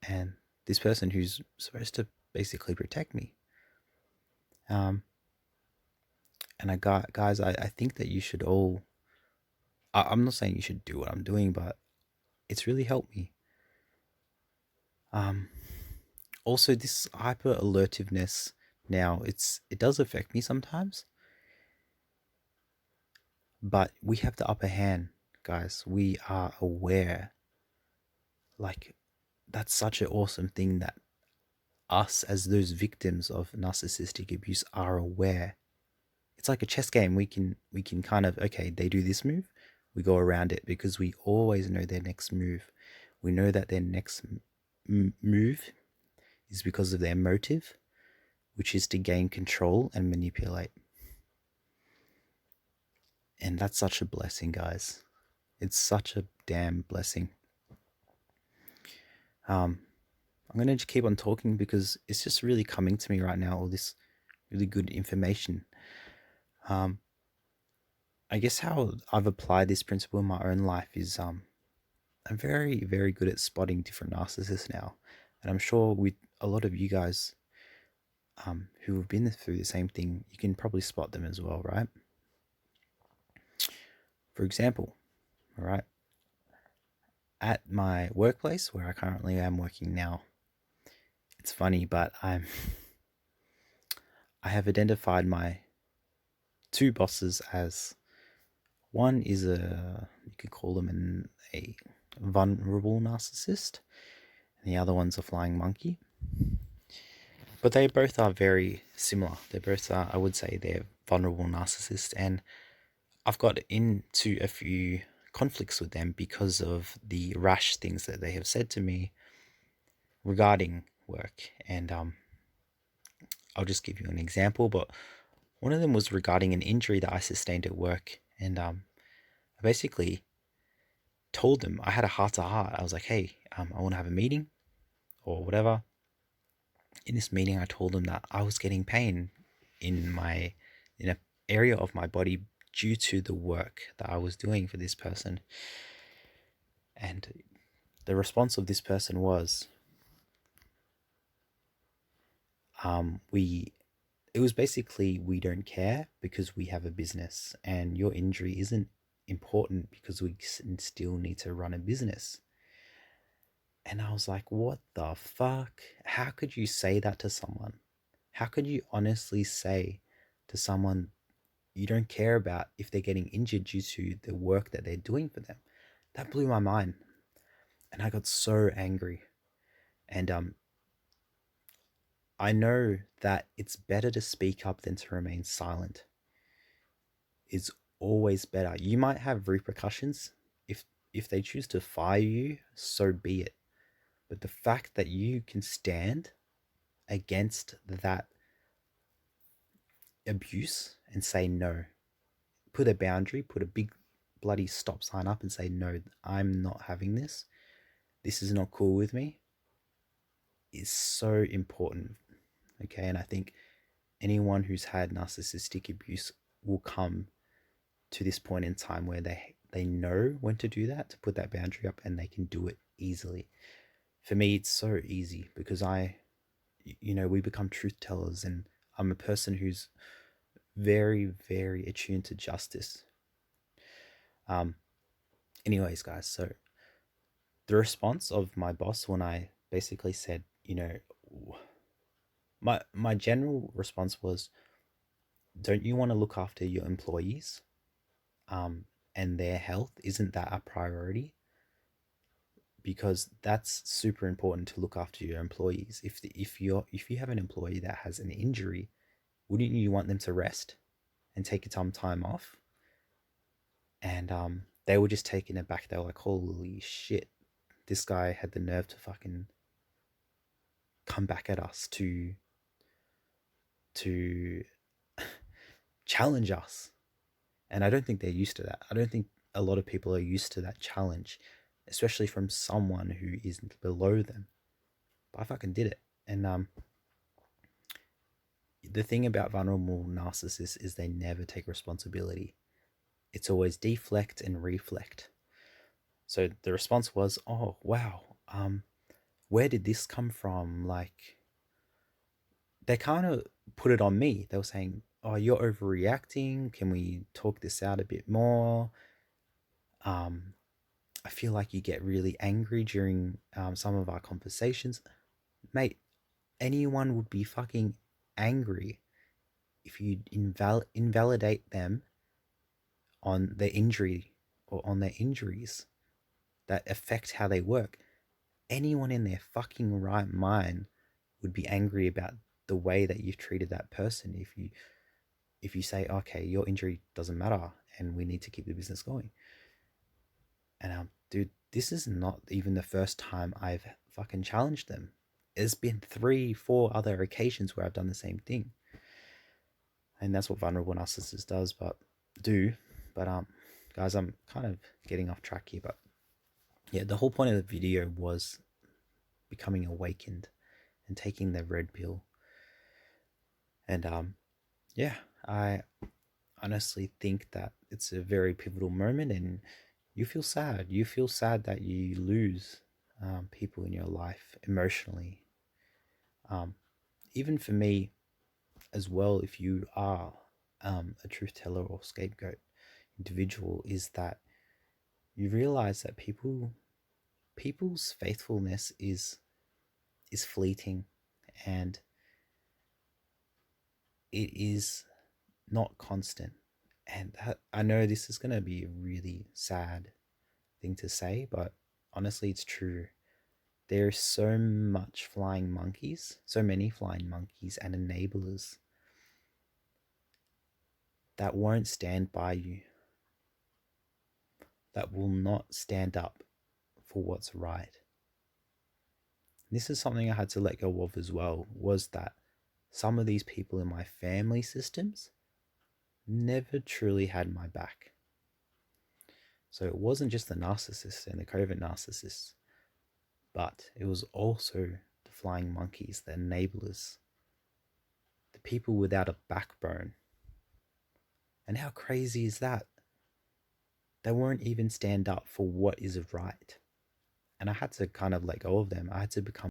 and this person who's supposed to basically protect me. Um, and I got guys, I think that you should all. I'm not saying you should do what I'm doing, but it's really helped me. Um, Also, this hyper alertiveness now, it does affect me sometimes, but we have the upper hand, guys. We are aware. Like, that's such an awesome thing that us as those victims of narcissistic abuse are aware. It's like a chess game. We can kind of, okay, they do this move, we go around it because we always know their next move. We know that their next move is because of their motive, which is to gain control and manipulate. And that's such a blessing, guys. It's such a damn blessing. Um, I'm going to just keep on talking because it's just really coming to me right now, all this really good information. Um, I guess how I've applied this principle in my own life is I'm very, very good at spotting different narcissists now. And I'm sure with a lot of you guys who have been through the same thing, you can probably spot them as well, right? For example, all right, at my workplace where I currently am working now, it's funny, but I have identified my two bosses as one is you could call them a vulnerable narcissist, and the other one's a flying monkey. But they both are very similar. They both are, I would say, they're vulnerable narcissists, and I've got into a few conflicts with them because of the rash things that they have said to me regarding work. And I'll just give you an example, but one of them was regarding an injury that I sustained at work, and I basically told them I had a heart to heart. I was like, hey, I want to have a meeting or whatever. In this meeting, I told them that I was getting pain in an area of my body due to the work that I was doing for this person. And the response of this person was, we it was basically, we don't care because we have a business, and your injury isn't important because we still need to run a business. And I was like, what the fuck? How could you say that to someone? How could you honestly say to someone you don't care about if they're getting injured due to the work that they're doing for them? That blew my mind. And I got so angry. And I know that it's better to speak up than to remain silent. It's always better. You might have repercussions. If they choose to fire you, so be it. But the fact that you can stand against that abuse and say no, put a boundary, put a big bloody stop sign up and say, no, I'm not having this. This is not cool with me, is so important. Okay. And I think anyone who's had narcissistic abuse will come to this point in time where they know when to do that, to put that boundary up, and they can do it easily. For me, it's so easy because we become truth tellers, and I'm a person who's very, very attuned to justice. Um, Anyways, guys, so the response of my boss when I basically said, my general response was, don't you want to look after your employees and their health? Isn't that a priority? Because that's super important to look after your employees. If you have an employee that has an injury, wouldn't you want them to rest and take some time off? And they were just taken aback. They were like, holy shit, this guy had the nerve to fucking come back at us to challenge us. And I don't think they're used to that. I don't think a lot of people are used to that challenge, especially from someone who is below them. But I fucking did it. And the thing about vulnerable narcissists is they never take responsibility. It's always deflect and reflect. So the response was, oh wow, where did this come from? Like, they kind of put it on me. They were saying, oh, you're overreacting. Can we talk this out a bit more? Um, I feel like you get really angry during some of our conversations. Mate, anyone would be fucking angry if you invalidate them on their injury or on their injuries that affect how they work. Anyone in their fucking right mind would be angry about the way that you've treated that person if you say, okay, your injury doesn't matter and we need to keep the business going. And dude, this is not even the first time I've fucking challenged them. There's been 3, 4 other occasions where I've done the same thing. And that's what vulnerable narcissist does, but guys, I'm kind of getting off track here, but yeah, the whole point of the video was becoming awakened and taking the red pill. And yeah, I honestly think that it's a very pivotal moment, and you feel sad. You feel sad that you lose people in your life emotionally. Even for me as well, if you are a truth teller or scapegoat individual, is that you realize that people's faithfulness is fleeting, and it is not constant. And I know this is going to be a really sad thing to say, but honestly, it's true. There's so much flying monkeys, so many flying monkeys and enablers that won't stand by you, that will not stand up for what's right. This is something I had to let go of as well, was that some of these people in my family systems never truly had my back. So it wasn't just the narcissists and the covert narcissists, but it was also the flying monkeys, the enablers, the people without a backbone. And how crazy is that? They won't even stand up for what is right. And I had to kind of let go of them. I had to become